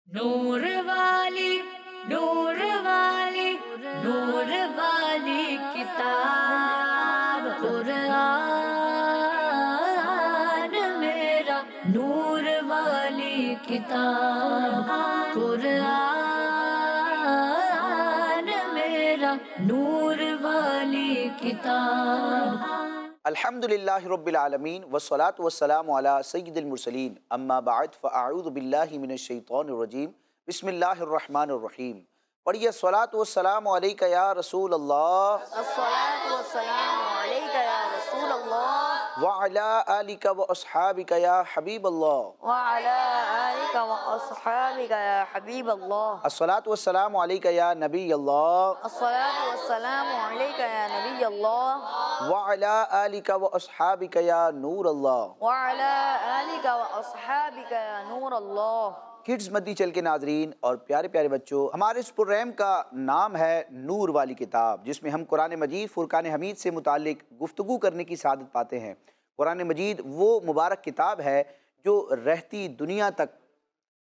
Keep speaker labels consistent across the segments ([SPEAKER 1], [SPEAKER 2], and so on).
[SPEAKER 1] नूर वाली नूर वाली नूर वाली किताब कुरान मेरा नूर वाली किताब कुरान मेरा नूर वाली किताब।
[SPEAKER 2] अल्हम्दुलिल्लाहि रब्बिल आलमीन वस्सलातु वस्सलामु अला सय्यिदिल मुरसलीन अम्मा बाद फ़अऊज़ु बिल्लाहि मिनश शैतानिर रजीम बिस्मिल्लाहिर रहमानिर रहीम। पढ़िए अस्सलातु वस्सलामु अलैका या रसूल अल्लाह
[SPEAKER 3] अस्सलातु वस्सलामु अलैका या रसूल अल्लाह
[SPEAKER 2] व अला आलिका व अस्हाबिका या हबीब अल्लाह
[SPEAKER 3] व अला आलिका व अस्हाबिका या हबीब अल्लाह।
[SPEAKER 2] अस्सलातु वस्सलामु अलैका या नबी अल्लाह
[SPEAKER 3] अस्सलातु वस्सलामु अलैका या नबी अल्लाह
[SPEAKER 2] व अला आलिका व अस्हाबिका या नूर अल्लाह।
[SPEAKER 3] व अला आलिका व अस्हाबिका या नूर अल्लाह।
[SPEAKER 2] किड्स मद्दी चल के नाजरीन और प्यारे प्यारे बच्चों, हमारे इस प्रोग्राम का नाम है नूर वाली किताब, जिसमें हम कुरान मजीद फुरकान हमीद से मुतालिक गुफ्तगू करने की सादत पाते हैं। कुरान मजीद वो मुबारक किताब है जो रहती दुनिया तक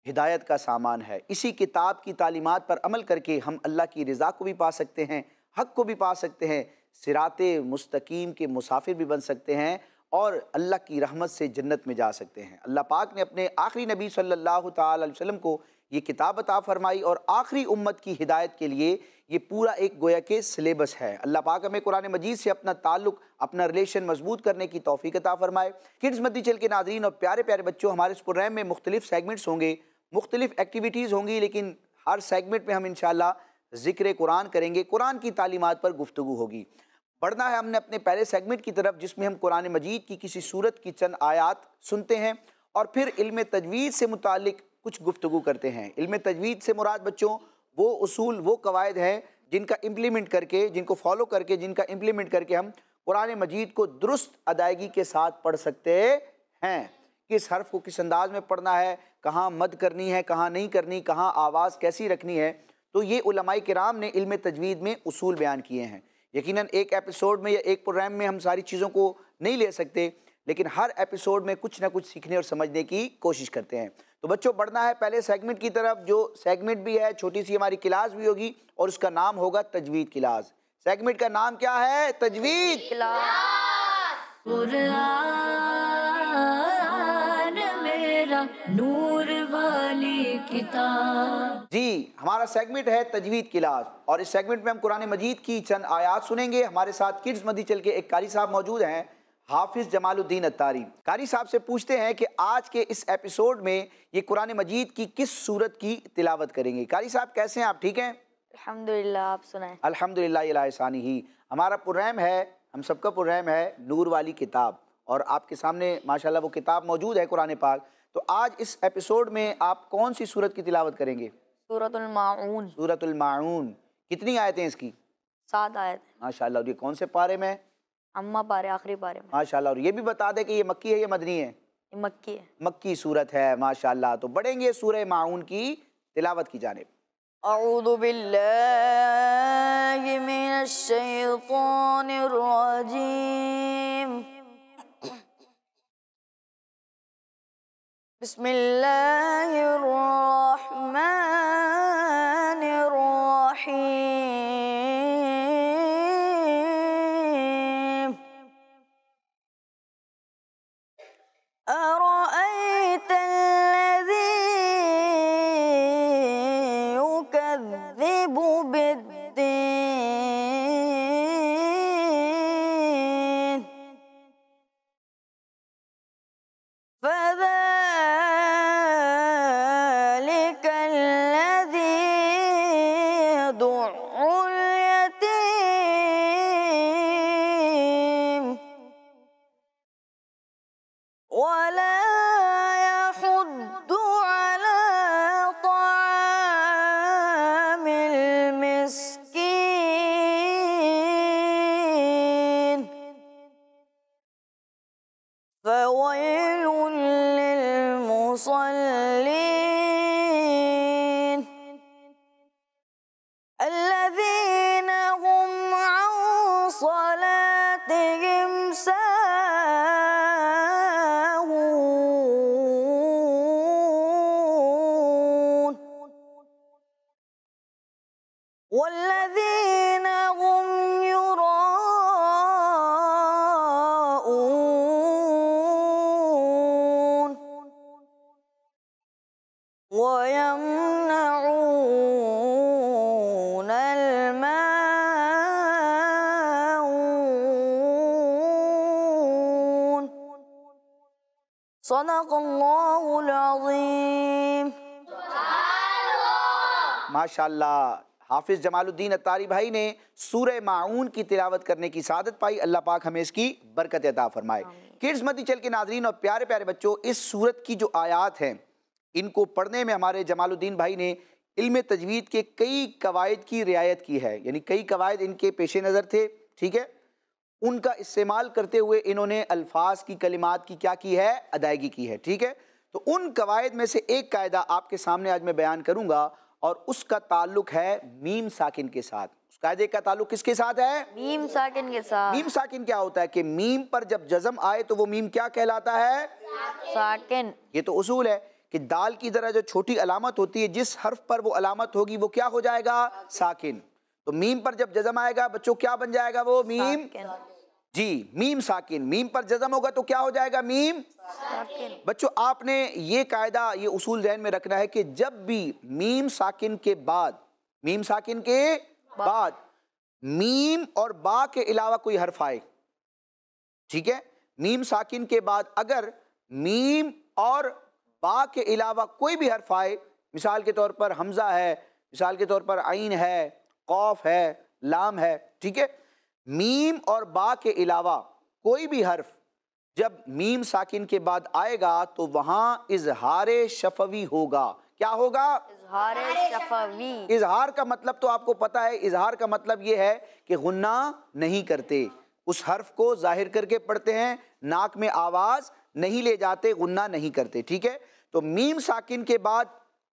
[SPEAKER 2] हिदायत का सामान है। इसी किताब की तालीमात पर अमल करके हम अल्लाह की रज़ा को भी पा सकते हैं, हक़ को भी पा सकते हैं, सिराते मुस्तकीम के मुसाफिर भी बन सकते हैं और अल्लाह की रहमत से जन्नत में जा सकते हैं। अल्लाह पाक ने अपने आखिरी नबी सल्लल्लाहु ताला अलैहि वसल्लम को ये किताब अता फरमाई और आखिरी उम्मत की हिदायत के लिए ये पूरा एक गोया के सिलेबस है। अल्लाह पाक हमें कुरान मजीद से अपना ताल्लुक़, अपना रिलेशन मजबूत करने की तौफीक अता फरमाए। किड्स मद्दी चल के नाज़रीन और प्यारे प्यारे बच्चों, हमारे इस प्रोग्राम में मुख्तलिफ सेगमेंट्स होंगे, मुख्तलिफ एक्टिविटीज़ होंगी, लेकिन हर सेगमेंट में हम इंशाअल्लाह ज़िक्र कुरान करेंगे, कुरान की तालीमात पर गुफ्तगू होगी। बढ़ना है हमने अपने पहले सेगमेंट की तरफ, जिसमें हम कुरान मजीद की किसी सूरत की चंद आयात सुनते हैं और फिर इल्म तजवीद से मुतालिक कुछ गुफ्तगू करते हैं। इल्म तजवीद से मुराद बच्चों वो उसूल, वो कवायद हैं जिनका इम्प्लीमेंट करके, जिनको फॉलो करके, जिनका इम्प्लीमेंट करके हम कुरान मजीद को दुरुस्त अदायगी के साथ पढ़ सकते हैं। किस हर्फ को किस अंदाज में पढ़ना है, कहाँ मद करनी है, कहाँ नहीं करनी, कहाँ आवाज़ कैसी रखनी है, तो ये उलमाए किराम ने इल्म तजवीद में उसूल बयान किए हैं। यकीनन एक एपिसोड में या एक प्रोग्राम में हम सारी चीज़ों को नहीं ले सकते, लेकिन हर एपिसोड में कुछ ना कुछ सीखने और समझने की कोशिश करते हैं। तो बच्चों बढ़ना है पहले सेगमेंट की तरफ, जो सेगमेंट भी है, छोटी सी हमारी क्लास भी होगी और उसका नाम होगा तजवीद क्लास। सेगमेंट का नाम क्या है? तजवीद
[SPEAKER 1] कुरान मेरा नूर वाली किताब।
[SPEAKER 2] जी, हमारा सेगमेंट है तजवीद क्लास और इस सेगमेंट में हम कुरान मजीद की चंद आयात सुनेंगे। हमारे साथ किड्स मद्दी चल के एक कारी साहब मौजूद हैं, हाफिज़ जमालुद्दीन अत्तारी। कारी साहब से पूछते हैं कि आज के इस एपिसोड में ये कुरान मजीद की किस सूरत की तिलावत करेंगे। कारी साहब कैसे हैं आप? ठीक हैं?
[SPEAKER 3] अल्हम्दुलिल्लाह, आप सुनाएं।
[SPEAKER 2] अल्हम्दुलिल्लाह इला एहसानी ही। हमारा प्रोग्राम है, हम सबका प्रोग्राम है नूर वाली किताब और आपके सामने माशाल्लाह वो किताब मौजूद है कुरान पाक। तो आज इस एपिसोड में आप कौन सी सूरत की तिलावत करेंगे?
[SPEAKER 3] सूरतुल माऊन।
[SPEAKER 2] सूरतुल माऊन। कितनी आयतें इसकी?
[SPEAKER 3] 7 आयत।
[SPEAKER 2] माशाल्लाह। और ये कौन से पारे में?
[SPEAKER 3] अम्मा पारे, आखिरी पारे में।
[SPEAKER 2] माशाल्लाह। और ये भी बता दें कि ये मक्की है या मदनी है?
[SPEAKER 3] ये मक्की है।
[SPEAKER 2] मक्की सूरत है, माशाल्लाह। तो बढ़ेंगे सूरह माऊन की तिलावत की जानिब।
[SPEAKER 3] अऊज़ु बिल्लाहि मिनश शैतानिर रजीम। बिस्मिल्लाहिर रहमानिर रहीम। अरअयतल्लज़ी युकज़्ज़िबु बिद्दीन फ़ज़ालिक والذين هم يراءون ويمنعون الماعون صدق الله العظيم.
[SPEAKER 2] माशाल्लाह हाफिज़ जमालुद्दीन अत्तारी भाई ने सूरह माऊन की तिलावत करने की सआदत पाई। अल्लाह पाक हमें इसकी बरकत अता फरमाए। किड्स मदी चल के नाज़रीन और प्यारे प्यारे बच्चों, इस सूरत की जो आयात हैं इनको पढ़ने में हमारे जमालुद्दीन भाई ने इल्म तजवीद के कई कवायद की रियायत की है, यानी कई कवायद इनके पेश नज़र थे, ठीक है। उनका इस्तेमाल करते हुए इन्होंने अल्फाज की कलिमात की क्या की है, अदायगी की है, ठीक है। तो उन कवायद में से एक कायदा आपके सामने आज मैं बयान करूँगा और उसका ताल्लुक है मीम साकिन के साथ। उस कायदे का ताल्लुक किसके साथ है?
[SPEAKER 3] मीम साकिन के साथ।
[SPEAKER 2] मीम साकिन क्या होता है कि मीम पर जब जज़म आए तो वो मीम क्या कहलाता है?
[SPEAKER 3] साकिन।
[SPEAKER 2] ये तो उसूल है कि दाल की तरह जो छोटी अलामत होती है, जिस हर्फ पर वो अलामत होगी वो क्या हो जाएगा? साकिन। तो मीम पर जब जज़म आएगा बच्चों क्या बन जाएगा वो? मीम। जी, मीम साकिन। मीम पर जज़म होगा तो क्या हो जाएगा? मीम साकिन। बच्चों आपने ये कायदा, ये उसूल ज़हन में रखना है कि जब भी मीम साकिन के बाद मीम और बा के अलावा कोई हर्फ आए, ठीक है, मीम साकिन के बाद अगर मीम और बा के अलावा कोई भी हर्फ आए, मिसाल के तौर पर हमज़ा है, मिसाल के तौर पर आइन है, कौफ है, लाम है, ठीक है, मीम और बा के अलावा कोई भी हर्फ जब मीम साकिन के बाद आएगा तो वहाँ इजहारे शफवी होगा। क्या होगा?
[SPEAKER 3] इजहारे शफवी।
[SPEAKER 2] इजहार का मतलब तो आपको पता है, इजहार का मतलब ये है कि गुन्ना नहीं करते, उस हर्फ को जाहिर करके पढ़ते हैं, नाक में आवाज़ नहीं ले जाते, गुन्ना नहीं करते, ठीक है। तो मीम साकिन के बाद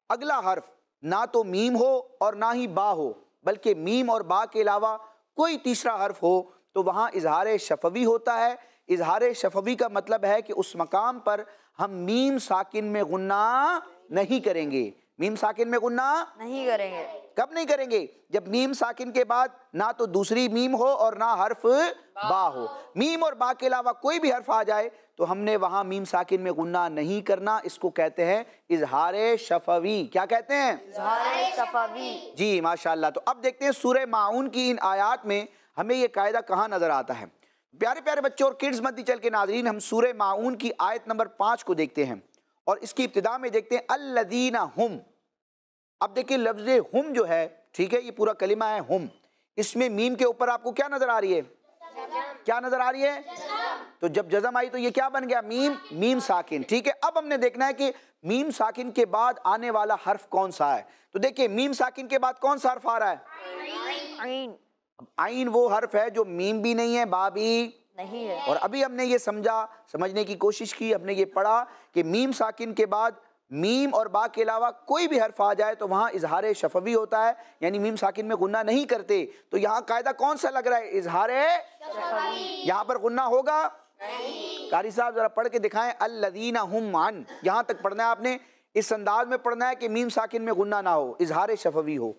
[SPEAKER 2] अगला हर्फ ना तो मीम हो और ना ही बा हो, बल्कि मीम और बा के अलावा कोई तीसरा हर्फ हो तो वहाँ इजहार शफवी होता है। इजहार शफवी का मतलब है कि उस मकाम पर हम मीम साकिन में गुन्ना नहीं करेंगे। मीम साकिन में गुन्ना
[SPEAKER 3] नहीं करेंगे।
[SPEAKER 2] कब नहीं करेंगे? जब मीम साकिन के बाद ना तो दूसरी मीम हो और ना हर्फ बा हो। मीम और बा के अलावा कोई भी हर्फ आ जाए तो हमने वहाँ मीम साकिन में गुन्ना नहीं करना। इसको कहते हैं इजहार शफवी। क्या कहते हैं?
[SPEAKER 3] इजहार शफवी।
[SPEAKER 2] जी माशाल्लाह। तो अब देखते हैं सूरह माऊन की इन आयात में हमें ये कायदा कहाँ नज़र आता है। प्यारे प्यारे बच्चों और किड्स मद्दी चल के नाज़रीन, हम सूरह माऊन की आयत नंबर 5 को देखते हैं और इसकी इब्तिदा में देखते हैं अल्लज़ीना हुम। अब देखिए लफ्ज़ हुम जो है, ठीक है, ये पूरा कलिमा है हुम, इसमें मीम के ऊपर आपको क्या नज़र आ रही है? क्या नज़र आ रही है? तो जब जज़म आई तो ये क्या बन गया? मीम। मीम साकिन, ठीक है। अब हमने देखना है कि मीम साकिन के बाद आने वाला हर्फ कौन सा है। तो देखिए मीम साकिन के बाद कौन सा हर्फ आ रहा है?
[SPEAKER 3] आइन।
[SPEAKER 2] आइन वो हर्फ है जो मीम भी नहीं है, बा भी
[SPEAKER 3] नहीं है।
[SPEAKER 2] और अभी हमने ये समझने की कोशिश की, हमने ये पढ़ा कि मीम साकिन के बाद मीम और बा के अलावा कोई भी हर्फ आ जाए तो वहाँ इजहार शफवी होता है, यानी मीम साकिन में गुन्ना नहीं करते। तो यहाँ कायदा कौन सा लग रहा है? इजहार शफवी। यहाँ पर गुन्ना होगा? कारी साहब जरा पढ़ के दिखाएं। अल्लज़ीना हुम अन, यहाँ तक पढ़ना है आपने, इस अंदाज में पढ़ना है कि मीम साकिन में गुन्ना ना हो, इजहार शफवी हो।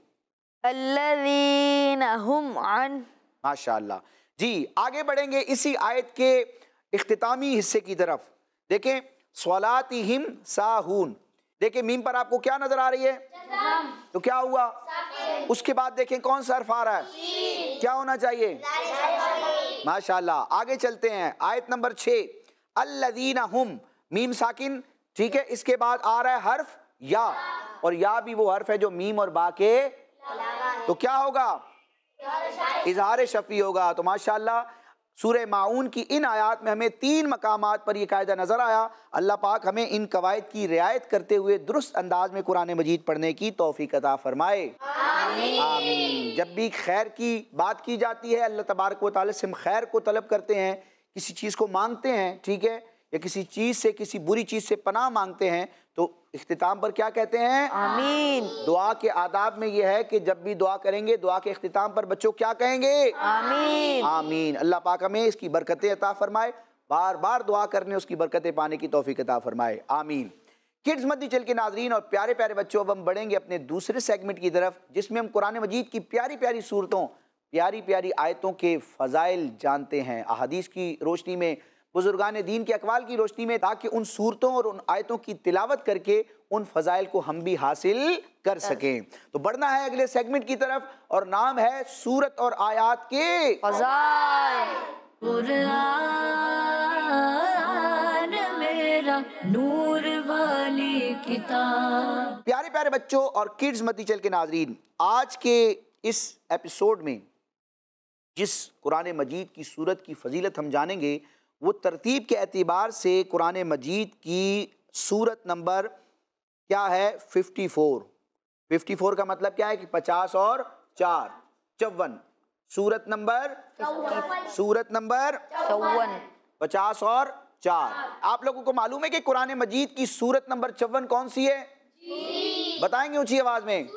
[SPEAKER 3] अल्लज़ीना हुम अन।
[SPEAKER 2] माशाअल्लाह जी। आगे बढ़ेंगे इसी आयत के इख्तितामी हिस्से की तरफ। देखें स्वलातिहिम साहून, देखें मीम पर आपको क्या नजर आ रही है? तो क्या हुआ? उसके बाद देखें कौन सा हर्फ आ रहा है? क्या होना चाहिए? माशाअल्लाह। आगे चलते हैं, आयत नंबर 6 अल्लज़ीना हुम, मीम साकिन, ठीक है, इसके बाद आ रहा है हर्फ या, और या भी वो हर्फ है जो मीम और बा के, तो क्या होगा? इजहार शफी होगा। तो माशाअल्लाह सूरह माऊन की इन आयात में हमें 3 मकामात पर यह कायदा नज़र आया। अल्लाह पाक हमें इन कवायद की रियायत करते हुए दुरुस्त अंदाज में कुरान मजीद पढ़ने की तौफीक अता फरमाए। आमीन। जब भी खैर की बात की जाती है, अल्लाह तबारक व तआला से हम खैर को तलब करते हैं, किसी चीज़ को मांगते हैं, ठीक है, या किसी चीज़ से, किसी बुरी चीज़ से पनाह मांगते हैं, तो इख्तिताम पर क्या कहते हैं? आमीन। दुआ के आदाब में यह है कि जब भी दुआ करेंगे, दुआ के इख्तिताम पर बच्चों क्या कहेंगे? आमीन। आमीन। अल्लाह पाक हमें इसकी बरकतें अता फरमाए, बार बार दुआ करने उसकी बरकतें पाने की तौफीक अता फरमाए। आमीन। किड्स मत चल के नाजरीन और प्यारे प्यारे बच्चों, अब हम बढ़ेंगे अपने दूसरे सेगमेंट की तरफ, जिसमें हम कुरान मजीद की प्यारी प्यारी सूरतों, प्यारी प्यारी आयतों के फ़ज़ाइल जानते हैं, अहादीस की रोशनी में, बुजुर्गान दीन के अक़वाल की रोशनी में, ताकि उन सूरतों और उन आयतों की तिलावत करके उन फ़ज़ाइल को हम भी हासिल कर सकें। तो बढ़ना है अगले सेगमेंट की तरफ, और नाम है सूरत और आयात के
[SPEAKER 3] फज़ाइल।
[SPEAKER 1] कुरान मेरा नूर वाली किताब।
[SPEAKER 2] प्यारे प्यारे बच्चों और किड्स मती चल के नाजरीन, आज के इस एपिसोड में जिस कुरान मजीद की सूरत की फ़जीलत हम जानेंगे, वो तरतीब के एतबार से कुरान मजीद की सूरत नंबर क्या है? 54। 54 का मतलब क्या है कि 50 और 4 54। सूरत नंबर 50 और 4। आप लोगों को मालूम है कि कुरान मजीद की सूरत नंबर 54 कौन सी है? बताएंगे ऊंची आवाज में।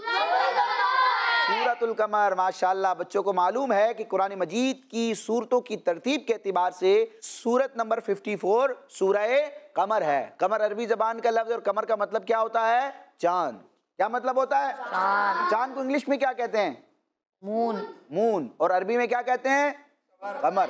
[SPEAKER 2] सूरतुल कमर। माशाअल्लाह, बच्चों को मालूम है कि कुरान मजीद की सूरतों की तरतीब के एतबार से सूरत नंबर 54 सूरह कमर है। कमर अरबी ज़बान का लफ्ज़, और कमर का मतलब क्या होता है? चांद। क्या मतलब होता है? चांद को इंग्लिश में क्या कहते हैं?
[SPEAKER 3] मून।
[SPEAKER 2] मून। और अरबी में क्या कहते हैं? कमर।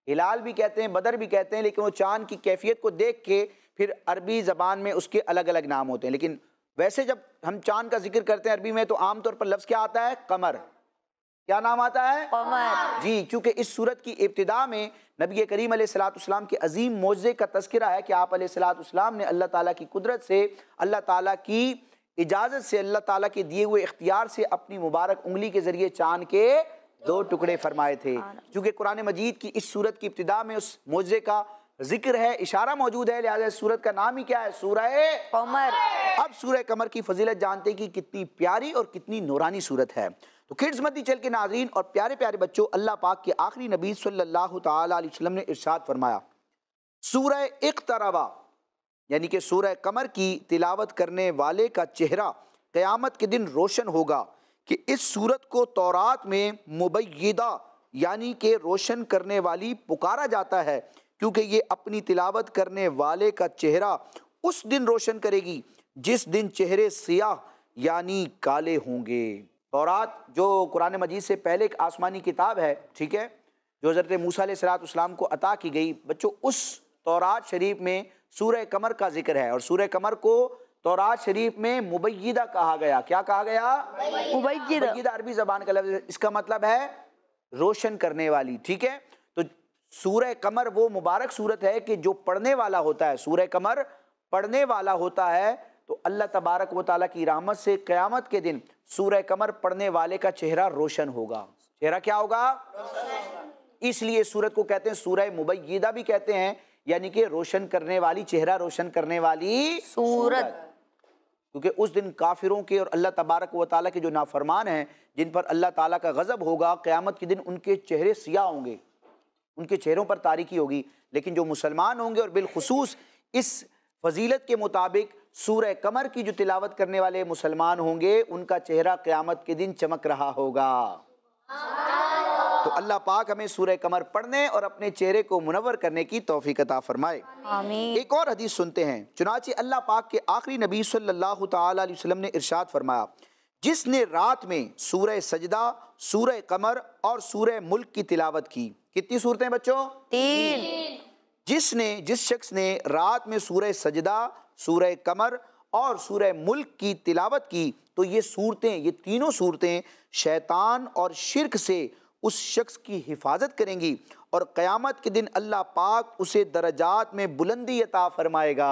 [SPEAKER 2] हिलाल भी कहते हैं, बदर भी कहते हैं, लेकिन वो चांद की कैफियत को देख के फिर अरबी ज़बान में उसके अलग अलग नाम होते हैं। लेकिन वैसे जब हम चांद का जिक्र करते हैं अरबी में, तो आमतौर पर लफ्ज़ क्या आता है? कमर। क्या नाम आता है?
[SPEAKER 3] कमर।
[SPEAKER 2] जी, क्योंकि इस सूरत की इब्तिदा में नबी करीम अलैहिस्सलाम के अजीम मौजज़े का तज़किरा है कि आप अलैहिस्सलाम ने अल्लाह ताला की कुदरत से, अल्लाह ताला की इजाज़त से, अल्लाह ताला के दिए हुए इख्तियार से अपनी मुबारक उंगली के ज़रिए चांद के 2 टुकड़े फरमाए थे। क्योंकि कुरान मजीद की इस सूरत की इब्तिदा में उस मौजज़े का जिक्र है, इशारा मौजूद है, लिहाजा इस सूरत का नाम ही क्या है? सूरह
[SPEAKER 3] कमर।
[SPEAKER 2] अब सूरह कमर की फजीलत जानते हैं कि कितनी प्यारी और कितनी नूरानी सूरत है। तो किड्स मती चल के नाज़रीन और प्यारे प्यारे बच्चों, अल्लाह पाक के आखिरी नबी सल्लल्लाहु ताला अलैहि वसल्लम ने इरशाद फरमाया, सूरह इक़्तरबा यानी कि सूरह कमर की तिलावत करने वाले का चेहरा क़यामत के दिन रोशन होगा, कि इस सूरत को तौरात में मुबय्यिदा यानी कि रोशन करने वाली पुकारा जाता है, क्योंकि ये अपनी तिलावत करने वाले का चेहरा उस दिन रोशन करेगी जिस दिन चेहरे सियाह यानी काले होंगे। तौरात जो कुरान मजीद से पहले एक आसमानी किताब है, ठीक है, जो हज़रत मूसा अलैहिस्सलाम को अता की गई। बच्चों, उस तौरात शरीफ में सूरह कमर का जिक्र है, और सूरह कमर को तौरात शरीफ में मुबय्यिदा कहा गया। क्या कहा गया? मुबय्यिदा अरबी ज़बान का लफ्ज़, इसका मतलब है रोशन करने वाली। ठीक है, तो सूरह कमर वो मुबारक सूरत है कि जो पढ़ने वाला होता है, सूरह कमर पढ़ने वाला होता है, तो अल्लाह तबारक व तआला की रहमत से क़यामत के दिन सूरह कमर पढ़ने वाले का चेहरा रोशन होगा। चेहरा क्या होगा? इसलिए सूरत को कहते हैं सूरह मुबय्यिदा भी कहते हैं, यानी कि रोशन करने वाली, चेहरा रोशन करने वाली सूरत। क्योंकि उस दिन काफिरों के और अल्लाह तबारक व तआला के जो नाफरमान हैं, जिन पर अल्लाह ताला का गज़ब होगा, क़यामत के दिन उनके चेहरे सियाह होंगे, उनके चेहरों पर तारीकी होगी। लेकिन जो मुसलमान होंगे और बिलखुसूस इस फजीलत के मुताबिक सूरह कमर की जो तिलावत करने वाले मुसलमान होंगे, उनका चेहरा क़यामत के दिन चमक रहा होगा। तो अल्लाह पाक हमें सूरह कमर पढ़ने और अपने चेहरे को मुनव्वर करने की तौफीक अता फरमाए।
[SPEAKER 3] आमीन।
[SPEAKER 2] एक और हदीस सुनते हैं। चुनांचे अल्लाह पाक के आखिरी नबी सल्लल्लाहु ताला अलैहि वसल्लम ने इरशाद फरमाया, जिसने रात में सूरह सजदा, सूरह कमर और सूरह मुल्क की तिलावत की। कितनी सूरतें बच्चों? 3। जिस शख्स ने रात में सूरह सजदा, सूरह कमर और सूरह मुल्क की तिलावत की, तो ये सूरतें, ये तीनों सूरतें शैतान और शिर्क से उस शख्स की हिफाजत करेंगी, और क़यामत के दिन अल्लाह पाक उसे दरजात में बुलंदी अता फरमाएगा।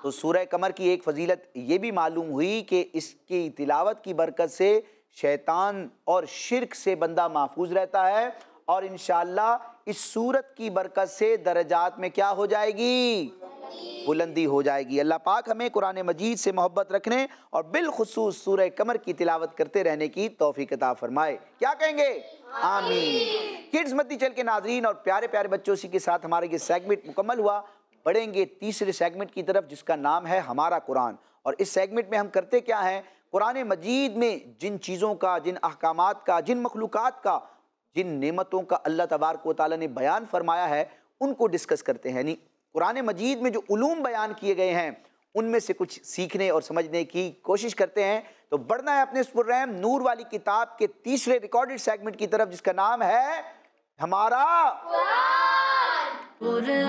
[SPEAKER 2] तो सूरह कमर की एक फजीलत ये भी मालूम हुई कि इसकी तिलावत की बरकत से शैतान और शिर्क से बंदा महफूज रहता है, और इंशाअल्लाह इस सूरत की बरकत से दरजात में क्या हो जाएगी? बुलंदी हो जाएगी। अल्लाह पाक हमें कुरान मजीद से मोहब्बत रखने और बिलखुसूस सूरह कमर की तिलावत करते रहने की तौफीक अता फरमाए। क्या कहेंगे? आमीन। किड्स मती चल के नाज़रीन और प्यारे प्यारे बच्चों, इसी के साथ हमारा ये सेगमेंट मुकम्मल हुआ। बढ़ेंगे तीसरे सेगमेंट की तरफ, जिसका नाम है हमारा कुरान। और इस सेगमेंट में हम करते क्या हैं? कुरान मजीद में जिन चीज़ों का, जिन अहकामात का, जिन मखलूक़ात का, जिन नेमतों का अल्लाह तबारक व तआला ने बयान फरमाया है, उनको डिस्कस करते हैं। यानी قرآن مجید میں جو علوم بیان کیے گئے ہیں ان میں سے کچھ سیکھنے اور سمجھنے کی کوشش کرتے ہیں۔ تو بڑھنا ہے اپنے اس پروگرام نور والی کتاب کے تیسرے ریکارڈڈ سیگمنٹ کی طرف، جس کا نام ہے ہمارا
[SPEAKER 1] قرآن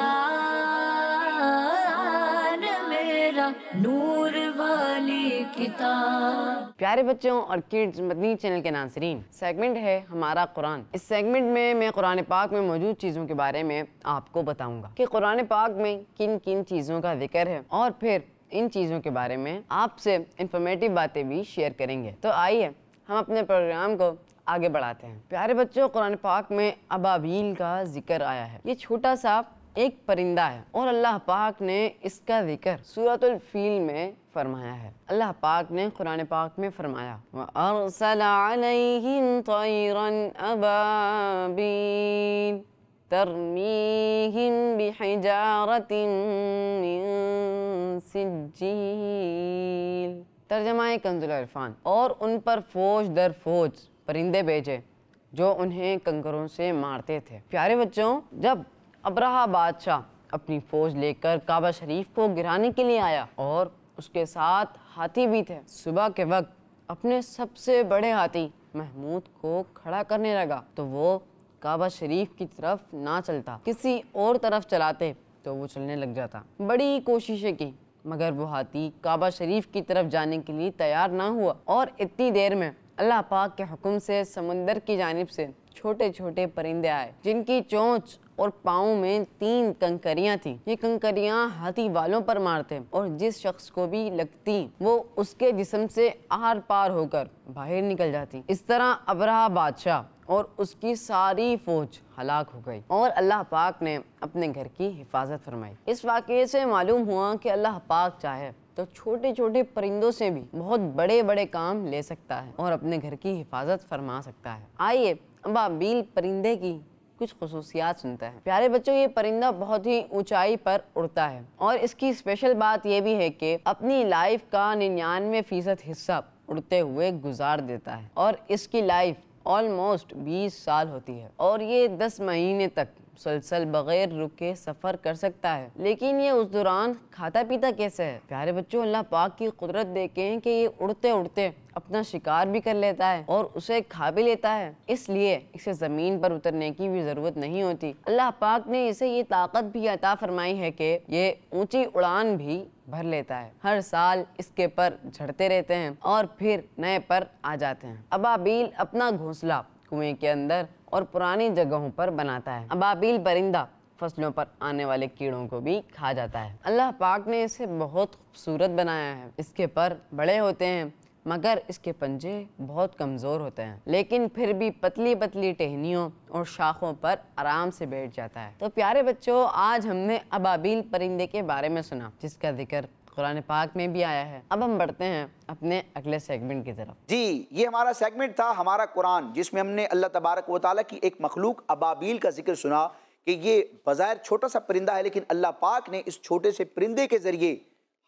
[SPEAKER 1] میرا نور والی کتاب۔
[SPEAKER 4] پیارے بچوں اور کڈز مدنی چینل کے ناظرین، سیگمنٹ ہے ہمارا قرآن۔ اس سیگمنٹ میں قرآن پاک میں موجود چیزوں کے بارے میں آپ کو بتاؤں گا کہ قرآن پاک میں کن کن چیزوں کا ذکر ہے، اور پھر ان چیزوں کے بارے میں آپ سے انفارمیٹیو باتیں بھی شیئر کریں گے۔ تو آئیے ہم اپنے پروگرام کو آگے بڑھاتے ہیں۔ پیارے بچوں، قرآن پاک میں ابابیل کا ذکر آیا ہے۔ یہ چھوٹا سا ایک پرندہ ہے اور اللہ پاک نے اس کا ذکر سورۃ الفیل میں فرمایا ہے۔ اللہ پاک نے قرآن پاک میں فرمایا وَأَرْسَلَ عَلَيْهِمْ طَيْرًا أَبَابِيلَ تَرْمِيهِمْ بِحِجَارَةٍ مِّن سِجِّيلٍ۔ ترجمہ کنز العرفان۔ اور ان پر فوج در فوج پرندے بھیجے جو انہیں کنکروں سے مارتے تھے۔ پیارے بچوں، جب ابرہہ بادشاہ اپنی فوج لے کر کعبہ شریف کو گرانے کے لیے آیا اور اس کے ساتھ ہاتھی بھی تھے، صبح کے وقت اپنے سب سے بڑے ہاتھی محمود کو کھڑا کرنے لگا تو وہ کعبہ شریف کی طرف نہ چلتا، کسی اور طرف چلاتے تو وہ چلنے لگ جاتا۔ بڑی کوششیں کی مگر وہ ہاتھی کعبہ شریف کی طرف جانے کے لیے تیار نہ ہوا، اور اتنی دیر میں اللہ پاک کے حکم سے سمندر کی جانب سے چھوٹے چھوٹے پرندے آئے جن کی چونچ اور پاؤں میں 3 کنکریاں تھیں۔ یہ کنکریاں ہاتھی والوں پر مارتے اور جس شخص کو بھی لگتی وہ اس کے جسم سے آر پار ہو کر باہر نکل جاتی۔ اس طرح ابرہہ بادشاہ اور اس کی ساری فوج ہلاک ہو گئی اور اللہ پاک نے اپنے گھر کی حفاظت فرمائی۔ اس واقعے سے معلوم ہوا کہ اللہ پاک چاہے تو چھوٹے چھوٹے پرندوں سے بھی بہت بڑے بڑے کام لے سکتا ہے اور اپنے گھر کی حفاظت فرما سکتا ہے۔ آئیے ابابیل پرندے کی کچھ خصوصیات سنتے ہیں۔ پیارے بچوں، یہ پرندہ بہت ہی اونچائی پر اڑتا ہے اور اس کی اسپیشل بات یہ بھی ہے کہ اپنی لائف کا 99% حصہ اڑتے ہوئے گزار دیتا ہے، اور اس کی لائف آلموسٹ 20 سال ہوتی ہے، اور یہ 10 مہینے تک مسلسل بغیر رکے سفر کر سکتا ہے۔ لیکن یہ اس دوران کھاتا پیتا کیسے ہے؟ پیارے بچوں، اللہ پاک کی قدرت دیکھیں کہ یہ اڑتے اڑتے اپنا شکار بھی کر لیتا ہے اور اسے کھا بھی لیتا ہے، اس لیے اسے زمین پر اترنے کی بھی ضرورت نہیں ہوتی۔ اللہ پاک نے اسے یہ طاقت بھی عطا فرمائی ہے کہ یہ اونچی اڑان بھی بھر لیتا ہے۔ ہر سال اس کے پر جھڑتے رہتے ہیں اور پھر نئے پر آ جاتے ہیں۔ ابابیل اپنا گھونسلہ کنویں کے اندر اور پرانی جگہوں پر بناتا ہے۔ ابابیل پرندہ فصلوں پر آنے والے کیڑوں کو بھی کھا جاتا ہے۔ اللہ پاک نے اسے بہت خوبصورت بنایا ہے۔ اس کے پر بڑے ہوتے ہیں مگر اس کے پنجے بہت کمزور ہوتے ہیں، لیکن پھر بھی پتلی پتلی ٹہنیوں اور شاخوں پر آرام سے بیٹھ جاتا ہے۔ تو پیارے بچوں، آج ہم نے ابابیل پرندے کے بارے میں سنا جس کا ذکر قرآن پاک میں بھی آیا ہے۔ اب ہم بڑھتے ہیں اپنے اگلے سیگمنٹ کی طرف۔
[SPEAKER 2] جی، یہ ہمارا سیگمنٹ تھا ہمارا قرآن، جس میں ہم نے اللہ تبارک و تعالیٰ کی ایک مخلوق ابابیل کا ذکر سنا کہ یہ بظاہر چھوٹا سا پرندہ ہے، لیکن اللہ پاک نے اس چھوٹے سے پرندے کے ذریعے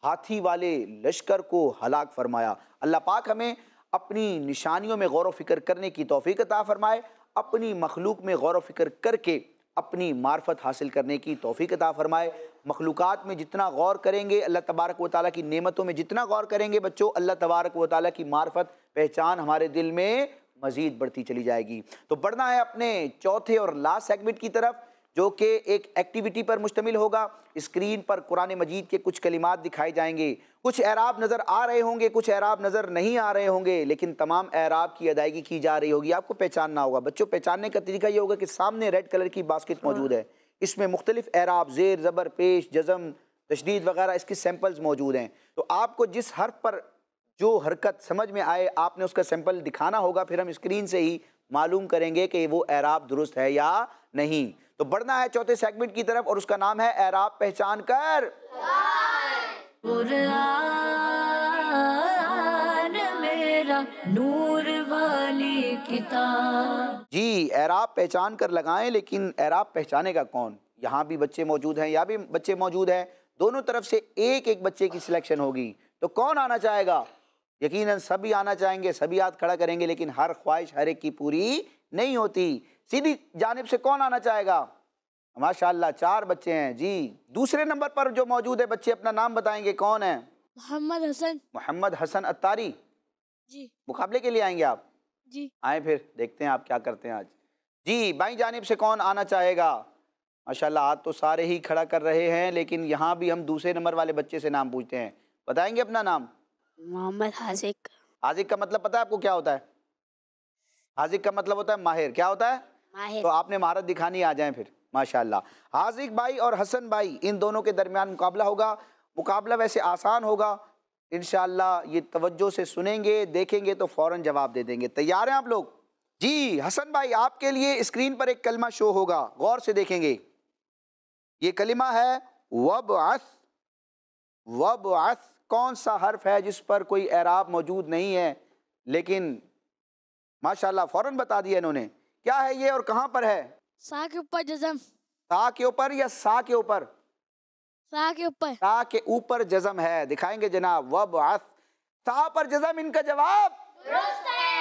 [SPEAKER 2] ہاتھی والے لشکر کو ہلاک فرمایا۔ اللہ پاک ہمیں اپنی نشانیوں میں غور و فکر کرنے کی توفیق عطا فرمائے، اپنی مخلوق میں غور و فکر کر کے اپنی معرفت حاصل کرنے کی توفیق عطا فرمائے۔ مخلوقات میں جتنا غور کریں گے، اللہ تبارک و تعالیٰ کی نعمتوں میں جتنا غور کریں گے بچوں، اللہ تبارک و تعالیٰ کی معرفت پہچان ہمارے دل میں مزید بڑھتی چلی جائے گی۔ تو بڑھنا ہے اپنے چوتھے اور لاسٹ سیگمنٹ کی طرف، جو کہ ایک ایکٹیویٹی پر مشتمل ہوگا۔ اسکرین پر قرآن مجید کے کچھ کلمات دکھائے جائیں گے، کچھ اعراب نظر آ رہے ہوں گے، کچھ اعراب نظر نہیں آ رہے ہوں گے، لیکن تمام اعراب کی ادائیگی کی جا رہی ہوگی۔ آپ کو پہچاننا ہوگا بچوں۔ پہچاننے کا طریقہ یہ ہوگا کہ سامنے ریڈ کلر کی باسکٹ موجود ہے، اس میں مختلف اعراب، زیر، زبر، پیش، جزم، تشدید وغیرہ اس کی سیمپلز موجود ہیں۔ تو آپ کو جس حرف پر جو حرکت سمجھ میں آئے آپ نے اس کا سیمپل دکھانا ہوگا، پھر ہم اسکرین سے ہی معلوم کریں گے کہ وہ اعراب درست ہے یا نہیں۔ تو بڑھنا ہے چوتھے سیگمنٹ کی طرف اور اس کا نام ہے اعراب پہچان کر۔
[SPEAKER 1] قرآن میرا نور والی کتاب۔
[SPEAKER 2] جی، اعراب پہچان کر لگائیں، لیکن اعراب پہچانے کا کون؟ یہاں بھی بچے موجود ہیں، یہاں بھی بچے موجود ہیں، دونوں طرف سے ایک ایک بچے کی سلیکشن ہوگی۔ تو کون آنا چاہے گا؟ یقیناً سبھی آنا چاہیں گے، سبھی ہاتھ کھڑا کریں گے، لیکن ہر خواہش ہر ایک کی پوری نہیں ہوتی۔ سیدھی جانب سے کون آنا چاہے گا؟ माशाअल्लाह 4 बच्चे हैं जी। दूसरे नंबर पर जो मौजूद है बच्चे अपना नाम बताएंगे, कौन है?
[SPEAKER 5] मोहम्मद हसन।
[SPEAKER 2] मोहम्मद हसन अत्तारी
[SPEAKER 5] जी
[SPEAKER 2] मुकाबले के लिए आएंगे आप?
[SPEAKER 5] जी।
[SPEAKER 2] आए फिर देखते हैं आप क्या करते हैं आज। जी बाईं जानिब से कौन आना चाहेगा? माशाल्लाह हाथ तो सारे ही खड़ा कर रहे हैं, लेकिन यहाँ भी हम दूसरे नंबर वाले बच्चे से नाम पूछते हैं। बताएंगे अपना नाम?
[SPEAKER 5] मोहम्मद हाजिक।
[SPEAKER 2] हाजिक का मतलब पता है आपको क्या होता है? हाजिक का मतलब होता है माहिर। क्या होता है?
[SPEAKER 5] माहिर।
[SPEAKER 2] तो आपने महारत दिखानी, आ जाएं फिर। माशाल्लाह हाजिक भाई और हसन भाई, इन दोनों के दरमियान मुकाबला होगा। मुकाबला वैसे आसान होगा, इंशाअल्लाह ये तवज्जो से सुनेंगे, देखेंगे तो फ़ौरन जवाब दे देंगे। तैयार हैं आप लोग? जी हसन भाई, आपके लिए स्क्रीन पर एक कलमा शो होगा, गौर से देखेंगे। ये कलिमा है वबअस। वबअस कौन सा हर्फ है जिस पर कोई एराब मौजूद नहीं है, लेकिन माशाल्लाह फ़ौरन बता दिया इन्होंने। क्या है ये और कहाँ पर है?
[SPEAKER 5] सा के ऊपर जज़म।
[SPEAKER 2] ता के ऊपर या सा के ऊपर?
[SPEAKER 5] सा के ऊपर।
[SPEAKER 2] ता के ऊपर जज़म है, दिखाएंगे जनाब। वबअस, ता पर जज़म, इनका जवाब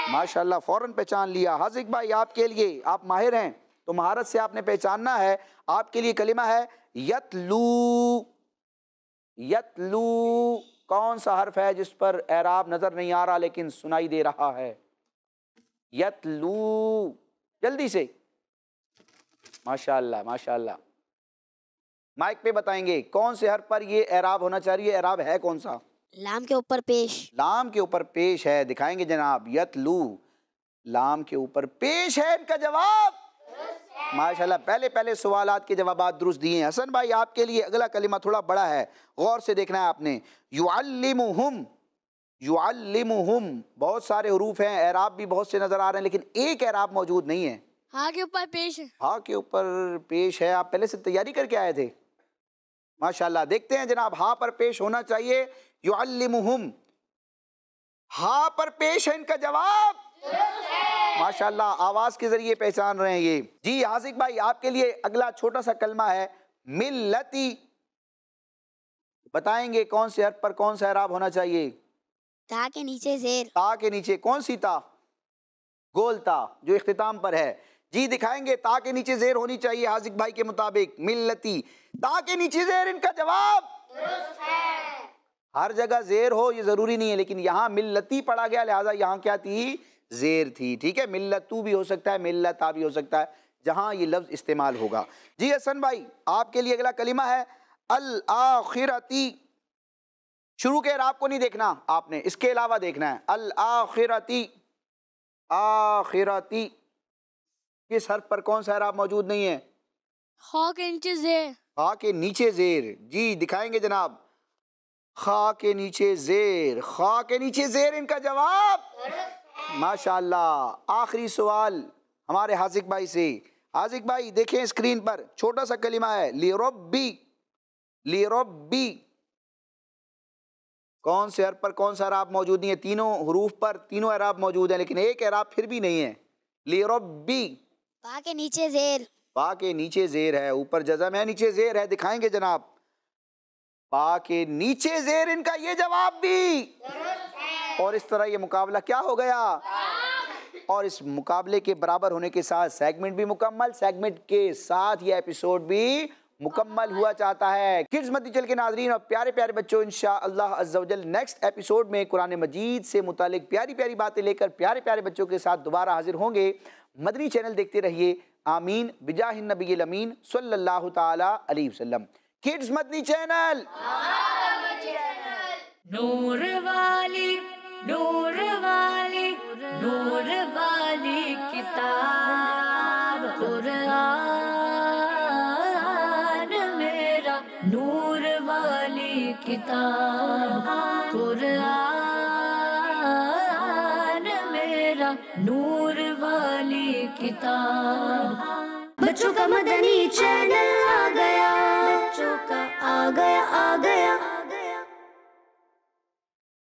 [SPEAKER 2] माशाल्लाह फ़ौरन पहचान लिया। हाजिक भाई आपके लिए, आप माहिर हैं तो महारत से आपने पहचानना है। आपके लिए कलिमा है यतलू। यतलू कौन सा हर्फ है जिस पर एराब नजर नहीं आ रहा लेकिन सुनाई दे रहा है? यतलू, जल्दी से। माशाल्लाह माशाल्लाह। माइक पे बताएंगे कौन से हर्फ पर ये एराब होना चाहिए, एराब है कौन सा?
[SPEAKER 5] लाम के ऊपर पेश।
[SPEAKER 2] लाम के ऊपर पेश है, दिखाएंगे जनाब। यतलू लाम के ऊपर पेश है, इनका जवाब माशाल्लाह। पहले पहले सवालात के जवाबात दुरुस्त दिए हैं। हसन भाई आपके लिए अगला कलिमा थोड़ा बड़ा है, गौर से देखना है आपने। युअल्लिमुहुम। युअल्लिमुहुम, बहुत सारे हरूफ हैं, एराब भी बहुत से नजर आ रहे हैं, लेकिन एक एराब मौजूद नहीं है।
[SPEAKER 5] हा के ऊपर पेश।
[SPEAKER 2] हा के ऊपर पेश है। आप पहले से तैयारी करके आए थे? माशाल्लाह। देखते हैं जनाब, हा पर पेश होना चाहिए। युअल्लिमुहुम, हा पर पेश है, इनका जवाब माशाल्लाह। आवाज के जरिए पहचान रहे हैं ये। जी हाजिक भाई आपके लिए अगला छोटा सा कलमा है मिल्लती। बताएंगे कौन से हर्फ पर कौन सा एराब होना चाहिए?
[SPEAKER 5] ता के नीचे जेर।
[SPEAKER 2] ता के नीचे कौन सी ता? गोल ता जो इख्तिताम पर है। जी दिखाएंगे, ता के नीचे जेर होनी चाहिए हाजिक भाई के मुताबिक। मिल्लती, ता के नीचे जेर, इनका जवाब हर जगह जेर हो ये जरूरी नहीं है, लेकिन यहाँ मिल्लती पढ़ा गया, लिहाजा यहाँ क्या थी? जेर थी। ठीक है, मिल्लतू भी हो सकता है, मिल्लता भी हो सकता है, जहाँ ये लफ्ज इस्तेमाल होगा। जी हसन भाई आपके लिए अगला कलिमा है अल आखिरती। शुरू के एराब को नहीं देखना आपने, इसके अलावा देखना है। अल आखिरती। आखिरती किस हर्फ पर कौन सा एराब मौजूद नहीं है?
[SPEAKER 5] खा के नीचे जेर।
[SPEAKER 2] खा के नीचे जेर। जी दिखाएंगे जनाब। खा के नीचे जेर, खा के नीचे जेर, इनका जवाब माशाल्लाह। आखिरी सवाल हमारे हाजिक भाई से। हाजिक भाई देखें स्क्रीन पर, छोटा सा कलिमा है लिरब्बी। लिरब्बी कौन से हर्फ पर कौन सा एराब मौजूद नहीं है? तीनों हरूफ पर तीनों एराब मौजूद है, लेकिन एक एराब फिर भी नहीं है। लिरब्बी,
[SPEAKER 5] पा के नीचे जेर।
[SPEAKER 2] पा के नीचे जेर है, ऊपर जज़म है, नीचे जेर है, दिखाएंगे जनाब। पा के नीचे जेर, इनका ये जवाब भी। और इस तरह ये मुकाबला क्या हो गया? और इस मुकाबले के बराबर होने के साथ सेगमेंट भी मुकम्मल, सेगमेंट के साथ ये एपिसोड भी मुकम्मल हुआ चाहता है। किड्स मत चल के नाजरीन और प्यारे प्यारे बच्चों, इंशाअल्लाह अज़्ज़ा वजल नेक्स्ट एपिसोड में कुरान मजीद से मुतालिक प्यारी प्यारी बातें लेकर प्यारे प्यारे बच्चों के साथ दोबारा हाजिर होंगे। मदनी चैनल देखते रहिए। आमीन बिजाहिन नबील अमीन सल्लल्लाहु ताला अलैहि वसल्लम। किड्स मदनी चैनल,
[SPEAKER 1] नूर वाली, नूर वाली, नूर वाली किताब कुरान मेरा, नूर वाली किताब कुरान मेरा, नूर वाली किताब। बच्चों का मदनी